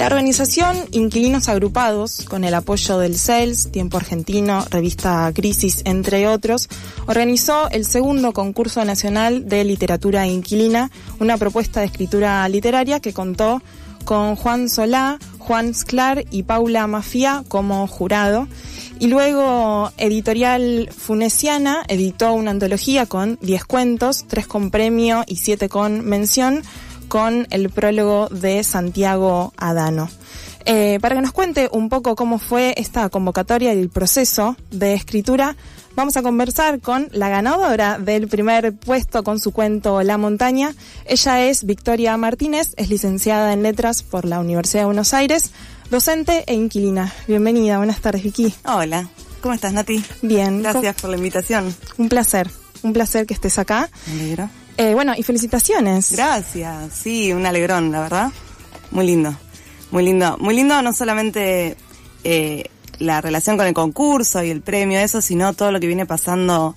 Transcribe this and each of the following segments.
La organización Inquilinos Agrupados, con el apoyo del CELS, Tiempo Argentino, Revista Crisis, entre otros, organizó el segundo concurso nacional de literatura inquilina, una propuesta de escritura literaria que contó con Juan Solá, Juan Sclar y Paula Mafia como jurado. Y luego Editorial Funesiana editó una antología con 10 cuentos, 3 con premio y 7 con mención, con el prólogo de Santiago Adano. Para que nos cuente un poco cómo fue esta convocatoria y el proceso de escritura, vamos a conversar con la ganadora del primer puesto con su cuento La Montaña. Ella es Victoria Martínez, es licenciada en Letras por la Universidad de Buenos Aires, docente e inquilina. Bienvenida, buenas tardes, Vicky. Hola, ¿cómo estás, Nati? Bien. Gracias por la invitación. Un placer que estés acá. Me alegro. Bueno, y felicitaciones. Gracias, sí, un alegrón, la verdad. Muy lindo, muy lindo. Muy lindo no solamente la relación con el concurso y el premio, eso, sino todo lo que viene pasando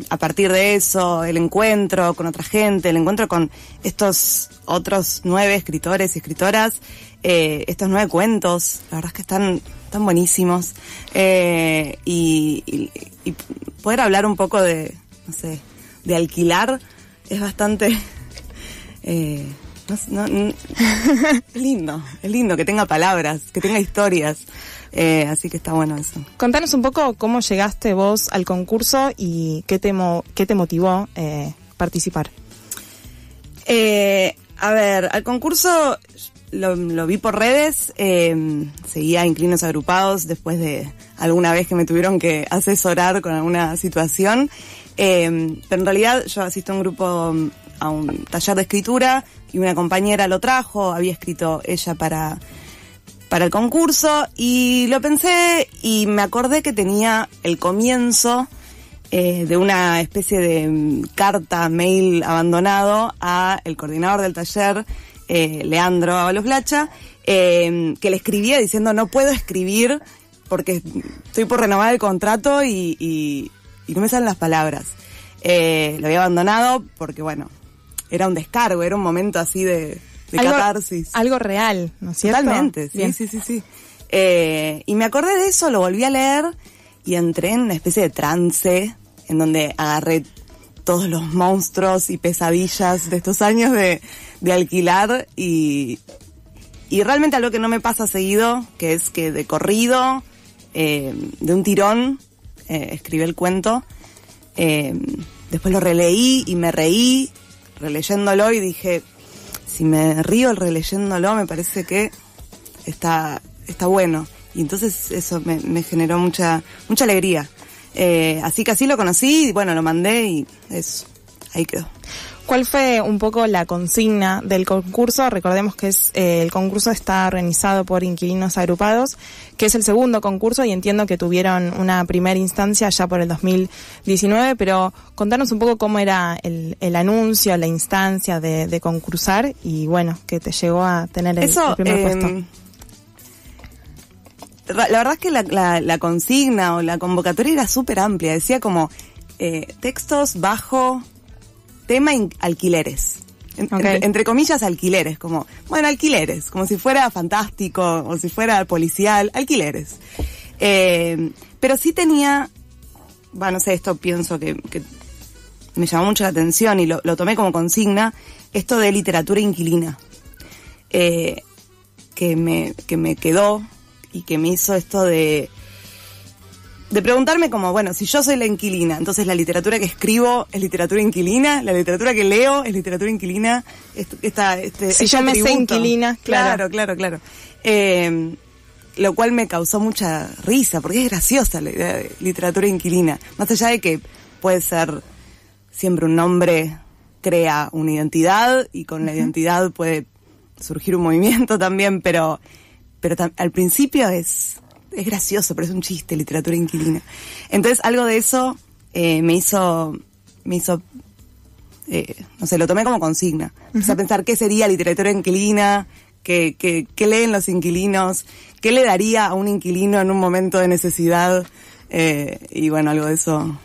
a partir de eso, el encuentro con otra gente, el encuentro con estos otros 9 escritores y escritoras, estos 9 cuentos, la verdad es que están buenísimos. Y poder hablar un poco de, no sé, de alquilar es bastante es lindo que tenga palabras, que tenga historias, así que está bueno eso. Contanos un poco cómo llegaste vos al concurso y qué te motivó participar. A ver, al concurso lo vi por redes, seguía Inquilinos Agrupados después de alguna vez que me tuvieron que asesorar con alguna situación. Pero en realidad yo asisto a un grupo, a un taller de escritura, y una compañera lo trajo, había escrito ella para el concurso, y lo pensé y me acordé que tenía el comienzo de una especie de carta, mail abandonado a el coordinador del taller, Leandro Ábalos Blacha, que le escribía diciendo: no puedo escribir porque estoy por renovar el contrato y no me salen las palabras. Lo había abandonado porque, bueno, era un descargo, era un momento así de catarsis. Algo real, ¿no es cierto? Totalmente, sí. Y me acordé de eso, lo volví a leer y entré en una especie de trance en donde agarré todos los monstruos y pesadillas de estos años de alquilar y realmente algo que no me pasa seguido, que es que de corrido, de un tirón, escribí el cuento. Después lo releí y me reí releyéndolo y dije, si me río releyéndolo me parece que está bueno. Y entonces eso me generó mucha alegría. Así que así lo conocí y bueno, lo mandé y eso, ahí quedó. ¿Cuál fue un poco la consigna del concurso? Recordemos que el concurso está organizado por Inquilinos Agrupados, que es el segundo concurso, y entiendo que tuvieron una primera instancia ya por el 2019, pero contanos un poco cómo era el anuncio, la instancia de concursar y bueno, que te llegó a tener el primer puesto. La verdad es que la consigna o la convocatoria era súper amplia, decía como textos bajo tema alquileres. Okay. Entre comillas, alquileres, como, bueno, alquileres, como si fuera fantástico o si fuera policial, alquileres. Pero sí tenía, bueno, no sé, esto pienso que me llamó mucho la atención y lo tomé como consigna, esto de literatura inquilina, que me quedó y que me hizo esto de preguntarme como, bueno, si yo soy la inquilina, entonces la literatura que escribo es literatura inquilina, la literatura que leo es literatura inquilina, si yo me sé inquilina, claro. Lo cual me causó mucha risa, porque es graciosa la idea de literatura inquilina, más allá de que puede ser siempre un nombre, crea una identidad, y con la identidad puede surgir un movimiento también, pero al principio es gracioso, pero es un chiste, literatura inquilina. Entonces algo de eso me hizo no sé, lo tomé como consigna. Empecé a pensar qué sería literatura inquilina, qué leen los inquilinos, qué le daría a un inquilino en un momento de necesidad, y bueno, algo de eso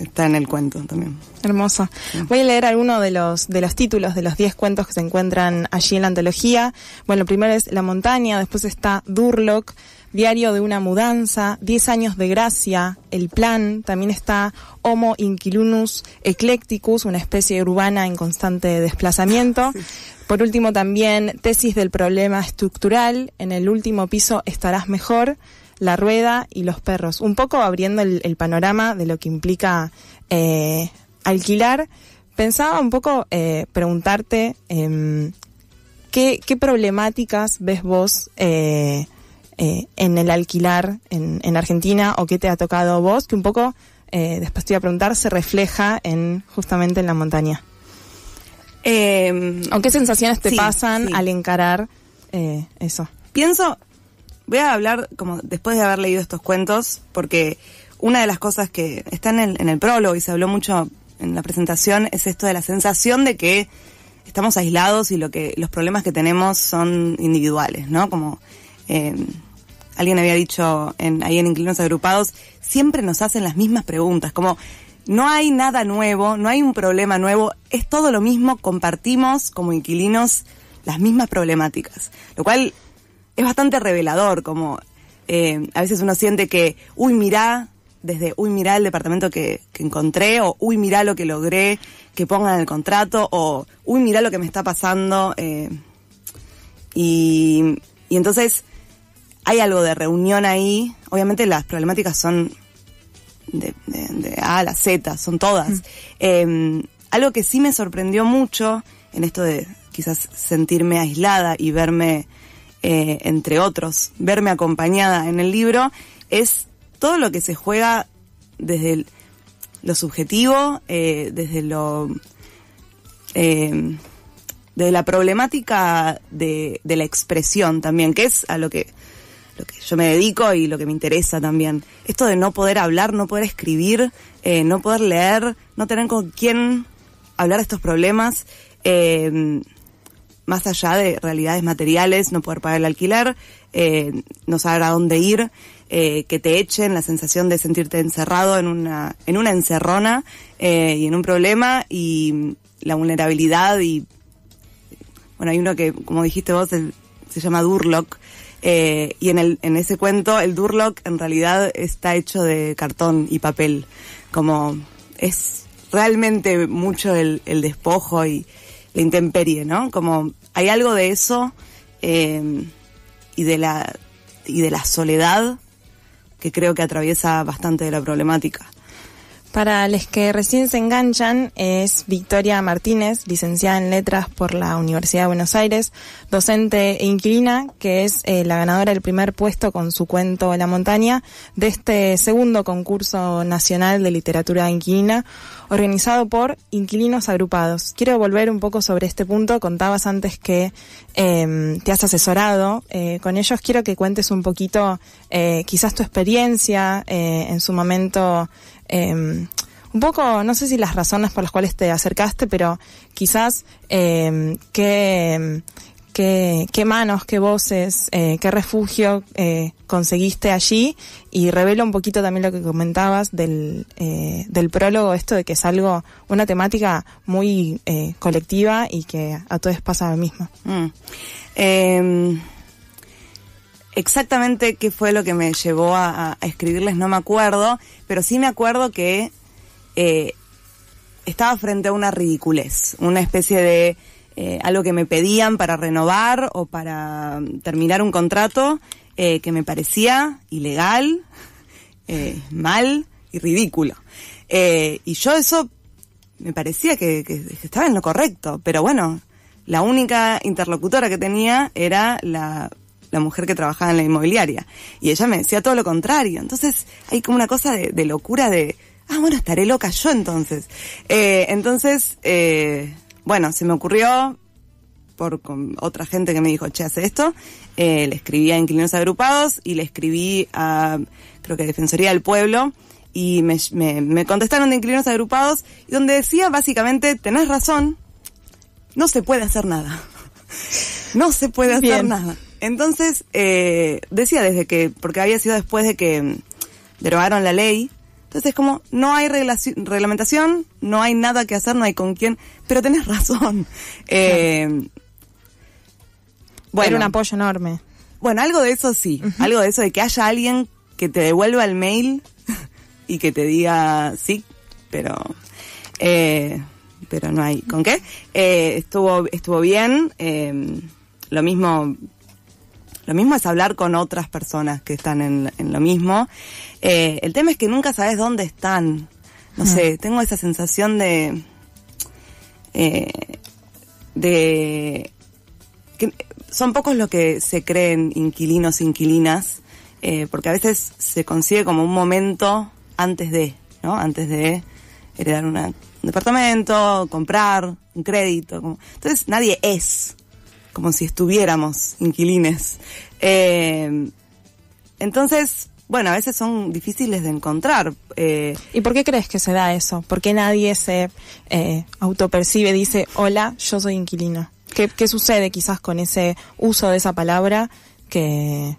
está en el cuento también. Hermoso. Voy a leer algunos de los títulos de los 10 cuentos que se encuentran allí en la antología. Bueno, el primero es La montaña, después está Durlock, Diario de una mudanza, 10 años de gracia, El plan, también está Homo inquilunus eclecticus, una especie urbana en constante desplazamiento. Sí. Por último también Tesis del problema estructural, En el último piso estarás mejor, La rueda y los perros. Un poco abriendo el panorama de lo que implica alquilar. Pensaba un poco preguntarte ¿qué problemáticas ves vos en el alquilar en Argentina, o qué te ha tocado a vos, que un poco, después te iba a preguntar, se refleja justamente en La montaña? ¿O qué sensaciones te pasan al encarar eso? Voy a hablar como después de haber leído estos cuentos, porque una de las cosas que está en el prólogo y se habló mucho en la presentación es esto de la sensación de que estamos aislados y los problemas que tenemos son individuales, ¿no? Como alguien había dicho ahí en Inquilinos Agrupados, siempre nos hacen las mismas preguntas, como no hay nada nuevo, no hay un problema nuevo, es todo lo mismo, compartimos como inquilinos las mismas problemáticas, lo cual es bastante revelador, como a veces uno siente que, mirá el departamento que encontré, o mirá lo que logré que pongan en el contrato, o mirá lo que me está pasando, y entonces hay algo de reunión ahí. Obviamente las problemáticas son de A a la Z, son todas. Algo que sí me sorprendió mucho en esto de quizás sentirme aislada y verme entre otros, verme acompañada en el libro, es todo lo que se juega desde lo subjetivo, desde la problemática de la expresión también, que es a lo que yo me dedico y lo que me interesa también. Esto de no poder hablar, no poder escribir, no poder leer, no tener con quién hablar de estos problemas, más allá de realidades materiales, no poder pagar el alquiler, no saber a dónde ir, que te echen, la sensación de sentirte encerrado en una encerrona y en un problema, y la vulnerabilidad. Y bueno, hay uno que, como dijiste vos, se llama Durlock, y en ese cuento el Durlock en realidad está hecho de cartón y papel, como es realmente mucho el despojo y la intemperie, ¿no? Como hay algo de eso, y de la soledad, que creo que atraviesa bastante de la problemática. Para los que recién se enganchan, es Victoria Martínez, licenciada en Letras por la Universidad de Buenos Aires, docente e inquilina, que es la ganadora del primer puesto con su cuento La montaña de este segundo concurso nacional de literatura inquilina, organizado por Inquilinos Agrupados. Quiero volver un poco sobre este punto. Contabas antes que te has asesorado con ellos. Quiero que cuentes un poquito quizás tu experiencia en su momento, un poco, no sé si las razones por las cuales te acercaste, pero quizás qué manos, qué voces, qué refugio conseguiste allí, y revela un poquito también lo que comentabas del prólogo, esto de que es una temática muy colectiva y que a todos pasa lo mismo. Exactamente qué fue lo que me llevó a escribirles no me acuerdo, pero sí me acuerdo que estaba frente a una ridiculez, una especie de algo que me pedían para renovar o para terminar un contrato, que me parecía ilegal, mal y ridículo. Y yo eso me parecía que estaba en lo correcto, pero bueno, la única interlocutora que tenía era la mujer que trabajaba en la inmobiliaria, y ella me decía todo lo contrario. Entonces hay como una cosa de locura de, bueno, estaré loca yo entonces. Bueno, se me ocurrió con otra gente que me dijo, hace esto. Le escribí a Inquilinos Agrupados y le escribí a, creo que Defensoría del Pueblo, y me contestaron de Inquilinos Agrupados, y donde decía básicamente, tenés razón, no se puede hacer nada. No se puede hacer nada. Entonces, decía porque había sido después de que derogaron la ley Entonces como no hay reglamentación, no hay nada que hacer, no hay con quién, pero tenés razón. Bueno, era un apoyo enorme. Bueno, algo de eso sí, algo de eso de que haya alguien que te devuelva el mail y que te diga sí, pero no hay con qué. Estuvo bien. Lo mismo es hablar con otras personas que están en lo mismo. El tema es que nunca sabes dónde están. No sé, tengo esa sensación de que son pocos los que se creen inquilinos, inquilinas, porque a veces se consigue como un momento antes de, ¿no? Antes de heredar un departamento, comprar un crédito. Entonces nadie es como si estuviéramos inquilines. Entonces, bueno, a veces son difíciles de encontrar. ¿Y por qué crees que se da eso? ¿Por qué nadie se autopercibe, dice, hola, yo soy inquilino? ¿Qué sucede quizás con ese uso de esa palabra que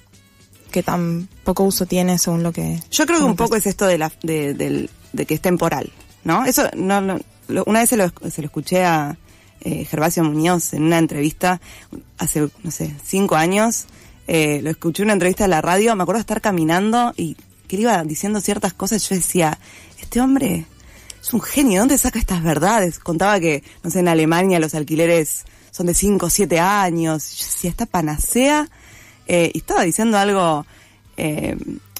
tan poco uso tiene según lo que... Yo creo que un poco es esto de que es temporal, ¿no? Eso una vez se lo escuché a Gervasio Muñoz en una entrevista hace, no sé, 5 años. Lo escuché en una entrevista de la radio, me acuerdo de estar caminando y que él iba diciendo ciertas cosas. Yo decía, este hombre es un genio, ¿dónde saca estas verdades? Contaba que, no sé, en Alemania los alquileres son de 5 o 7 años. Yo decía, esta panacea, y estaba diciendo algo,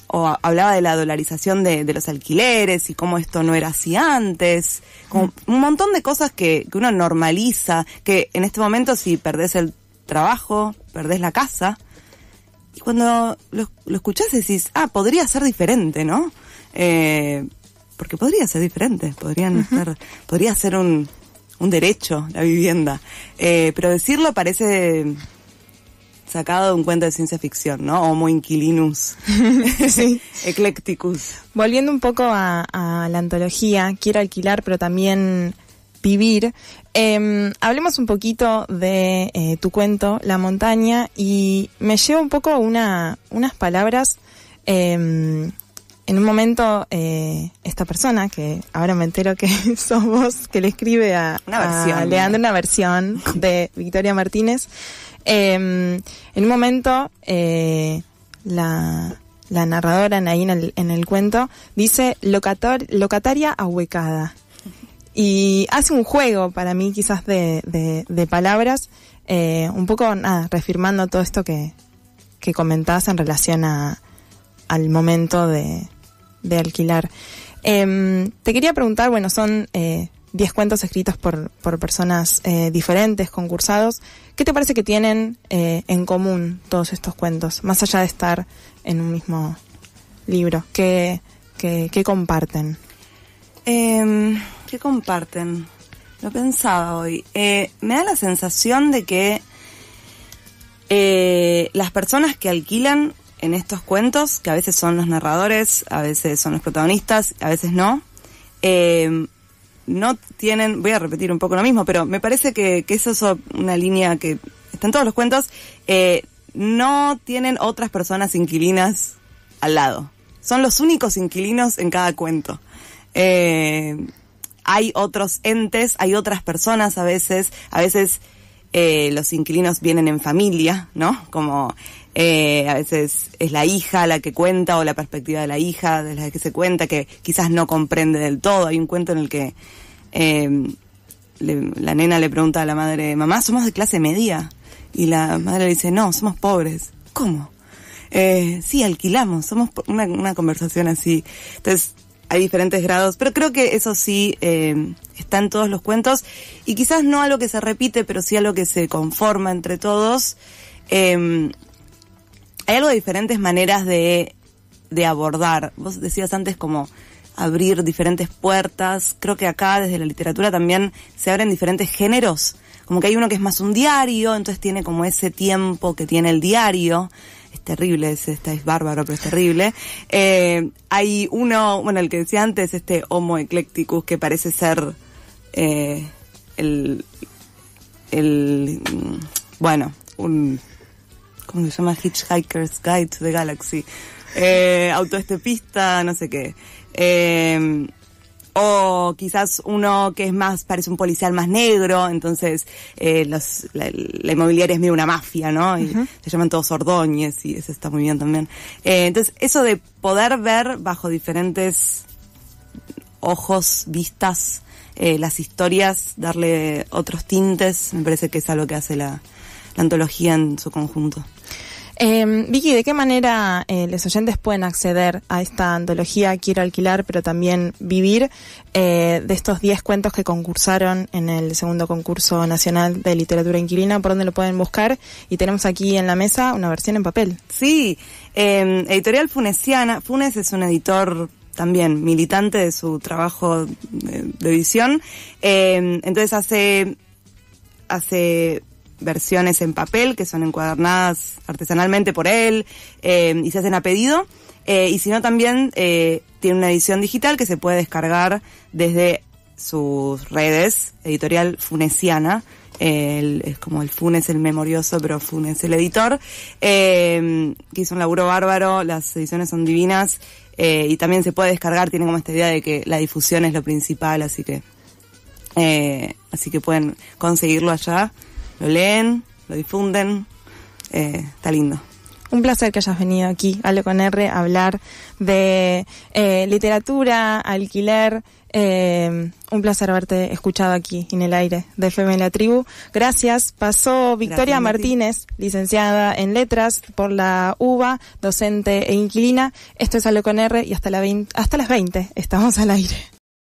o hablaba de la dolarización de los alquileres y cómo esto no era así antes, como un montón de cosas que uno normaliza, que en este momento si perdés el trabajo, perdés la casa, y cuando lo escuchás decís, podría ser diferente, ¿no? Porque podría ser diferente, podría ser un derecho la vivienda, pero decirlo parece sacado de un cuento de ciencia ficción, ¿no? Homo inquilinus, sí. Eclecticus. Volviendo un poco a la antología, quiero alquilar, pero también vivir. Hablemos un poquito de tu cuento, La Montaña, y me lleva un poco unas palabras. En un momento, esta persona, que ahora me entero que sos vos, que le escribe a Leandro una versión de Victoria Martínez. En un momento, la narradora ahí en el cuento dice locataria ahuecada. Y hace un juego para mí quizás de palabras, un poco reafirmando todo esto que comentabas en relación al momento de alquilar. Te quería preguntar, bueno, son 10 cuentos escritos por personas diferentes, concursados. ¿Qué te parece que tienen en común todos estos cuentos, más allá de estar en un mismo libro? ¿Qué comparten? ¿Qué comparten? Lo pensaba hoy. Me da la sensación de que las personas que alquilan en estos cuentos, que a veces son los narradores, a veces son los protagonistas, a veces no tienen, voy a repetir un poco lo mismo, pero me parece que eso es una línea que está en todos los cuentos, no tienen otras personas inquilinas al lado. Son los únicos inquilinos en cada cuento. Hay otros entes, hay otras personas a veces los inquilinos vienen en familia, ¿no? Como a veces es la hija la que cuenta, o la perspectiva de la hija de la que se cuenta, que quizás no comprende del todo. Hay un cuento en el que la nena le pregunta a la madre, mamá, ¿somos de clase media? Y la madre le dice, no, somos pobres. ¿Cómo? Sí, alquilamos, somos una conversación así. Entonces, hay diferentes grados, pero creo que eso sí está en todos los cuentos, y quizás no algo que se repite, pero sí algo que se conforma entre todos. Hay algo de diferentes maneras de abordar. Vos decías antes como abrir diferentes puertas. Creo que acá desde la literatura también se abren diferentes géneros. Como que hay uno que es más un diario, entonces tiene como ese tiempo que tiene el diario. Es terrible, es bárbaro, pero es terrible. Hay uno, bueno, el que decía antes, Homo Eclecticus, que parece ser ¿cómo se llama? Hitchhiker's Guide to the Galaxy. Autoestepista, no sé qué. O quizás uno que es más, parece un policial más negro, entonces la inmobiliaria es medio una mafia, ¿no? Y se llaman todos Ordóñez y eso está muy bien también. Entonces eso de poder ver bajo diferentes ojos, vistas, las historias, darle otros tintes, me parece que es algo que hace la antología en su conjunto. Vicky, ¿de qué manera los oyentes pueden acceder a esta antología Quiero alquilar, pero también vivir, de estos 10 cuentos que concursaron en el segundo concurso nacional de literatura inquilina? ¿Por dónde lo pueden buscar? Y tenemos aquí en la mesa una versión en papel. Sí, editorial Funesiana. Funes es un editor también militante de su trabajo de edición. Entonces hace versiones en papel que son encuadernadas artesanalmente por él y se hacen a pedido, y si no también tiene una edición digital que se puede descargar desde sus redes, editorial Funesiana. Es como el Funes el memorioso, pero Funes el editor, que hizo un laburo bárbaro. Las ediciones son divinas, y también se puede descargar, tiene como esta idea de que la difusión es lo principal, así que pueden conseguirlo allá. Lo leen, lo difunden, está lindo. Un placer que hayas venido aquí, Ale con R, a hablar de literatura, alquiler. Un placer haberte escuchado aquí en el aire de FM La Tribu. Gracias. Pasó Victoria Martínez, licenciada en Letras por la UBA, docente e inquilina. Esto es Ale con R y hasta las 20 estamos al aire.